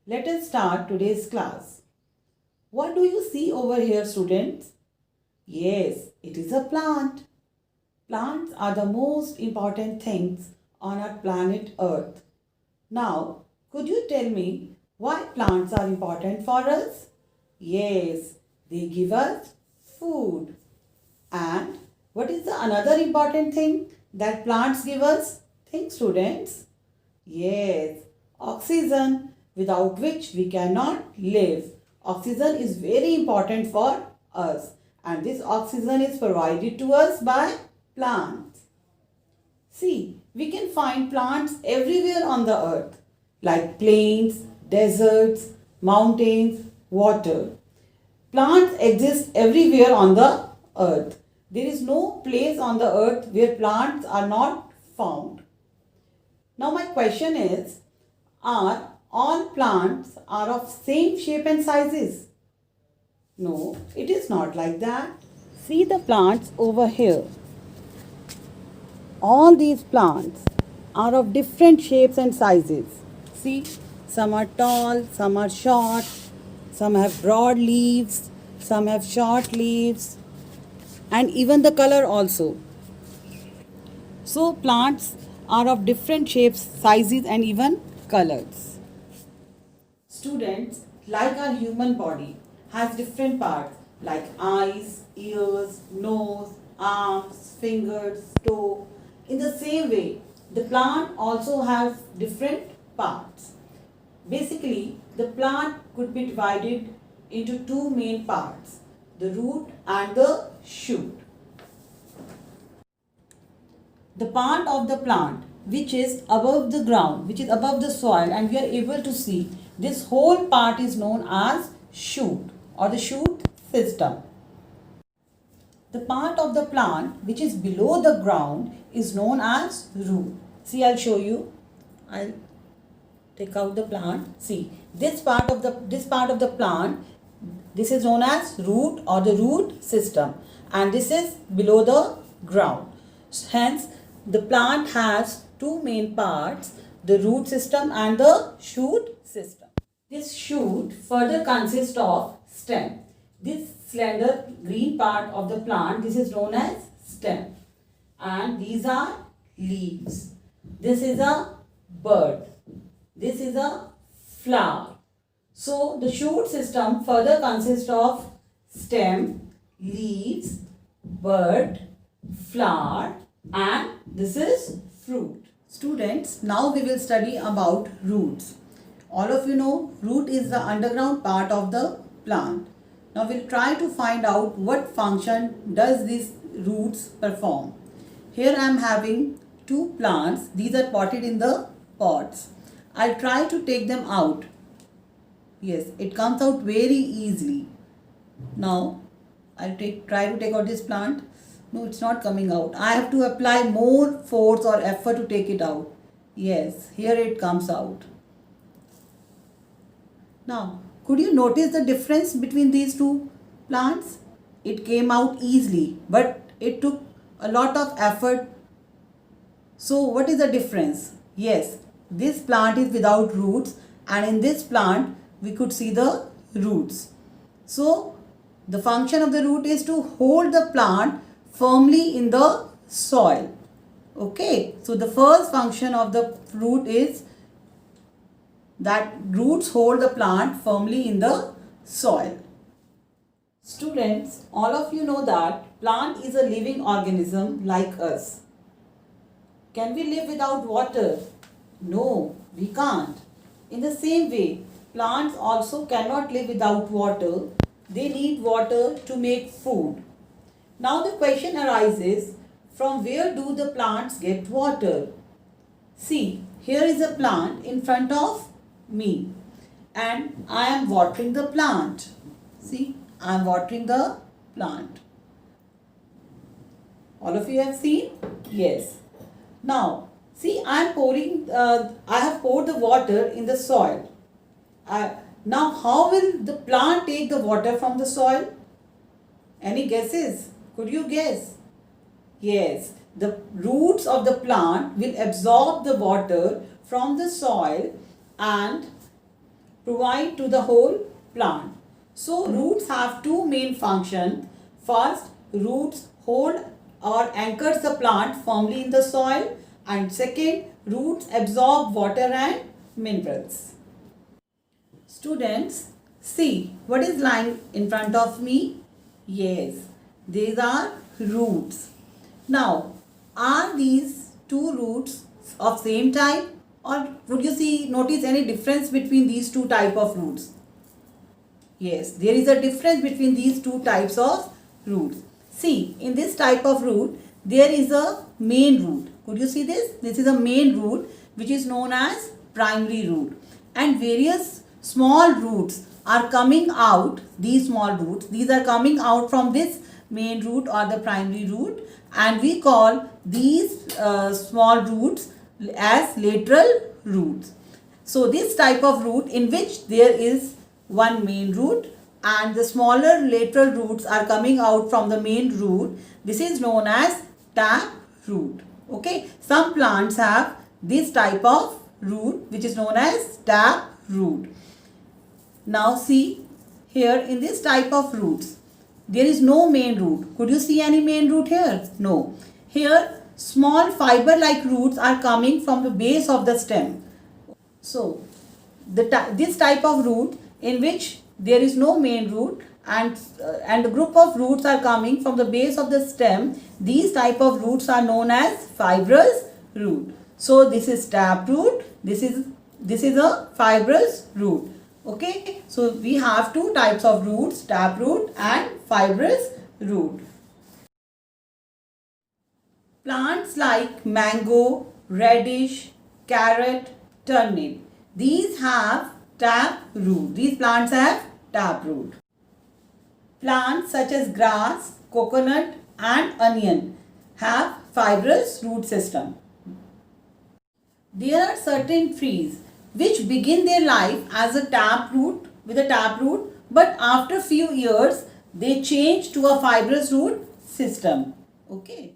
Let us start today's class. What do you see over here, students? Yes, it is a plant. Plants are the most important things on our planet Earth. Now, could you tell me why plants are important for us? Yes, they give us food. And what is the another important thing that plants give us? Think, students. Yes, oxygen, without which we cannot live. Oxygen is very important for us, and this oxygen is provided to us by plants. See, we can find plants everywhere on the earth, like plains, deserts, mountains, water. Plants exist everywhere on the earth. There is no place on the earth where plants are not found. Now my question is, are all plants are of same shape and sizes? No, it is not like that. See the plants over here. All these plants are of different shapes and sizes. See, some are tall, some are short, some have broad leaves, some have short leaves, and even the color also. So plants are of different shapes, sizes, and even colors. Students, like our human body, has different parts like eyes, ears, nose, arms, fingers, toe. In the same way, the plant also has different parts. Basically, the plant could be divided into two main parts, the root and the shoot. The part of the plant which is above the ground, which is above the soil, and we are able to see, this whole part is known as shoot or the shoot system. The part of the plant which is below the ground is known as root. See, I'll show you. I'll take out the plant. See, this part of the plant, this is known as root or the root system, and this is below the ground. Hence, the plant has two main parts, the root system and the shoot system. This shoot further consists of stem. This slender green part of the plant, this is known as stem. And these are leaves. This is a bud. This is a flower. So the shoot system further consists of stem, leaves, bud, flower, and this is fruit. Students, now we will study about roots. All of you know root is the underground part of the plant. Now we'll try to find out what function does these roots perform. Here I am having two plants. These are potted in the pots. I'll try to take them out. Yes, it comes out very easily. Now I'll try to take out this plant. No, it's not coming out. I have to apply more force or effort to take it out. Yes, here it comes out. Now, could you notice the difference between these two plants? It came out easily, but it took a lot of effort. So, what is the difference? Yes, this plant is without roots, and in this plant, we could see the roots. So, the function of the root is to hold the plant firmly in the soil. Okay, so the first function of the root is that roots hold the plant firmly in the soil. Students, all of you know that plant is a living organism like us. Can we live without water? No, we can't. In the same way, plants also cannot live without water. They need water to make food. Now the question arises, from where do the plants get water? See, here is a plant in front of me and I am watering the plant. See, I am watering the plant. All of you have seen? Yes. Now, see, I have poured the water in the soil. Now, how will the plant take the water from the soil? Any guesses? Could you guess? Yes, the roots of the plant will absorb the water from the soil and provide to the whole plant. So roots have two main functions. First, roots hold or anchors the plant firmly in the soil, and second, roots absorb water and minerals. Students, see what is lying in front of me? Yes, these are roots. Now, are these two roots of same type, or would you notice any difference between these two type of roots? Yes, there is a difference between these two types of roots. See, in this type of root, there is a main root. Could you see this? This is a main root which is known as primary root. And various small roots are coming out, these small roots, these are coming out from this main root or the primary root, and we call these small roots as lateral roots. So this type of root in which there is one main root and the smaller lateral roots are coming out from the main root, this is known as tap root. Okay, some plants have this type of root which is known as tap root. Now see, here in this type of roots, there is no main root. Could you see any main root here? No. Here small fiber like roots are coming from the base of the stem. So this type of root in which there is no main root and the group of roots are coming from the base of the stem, these type of roots are known as fibrous root. So this is tap root, this is a fibrous root. Okay, so we have two types of roots, tap root and fibrous root. Plants like mango, radish, carrot, turnip, these have tap root. These plants have tap root. Plants such as grass, coconut and onion have fibrous root system. There are certain trees which begin their life as a tap root, with a tap root, but after few years they change to a fibrous root system. Okay.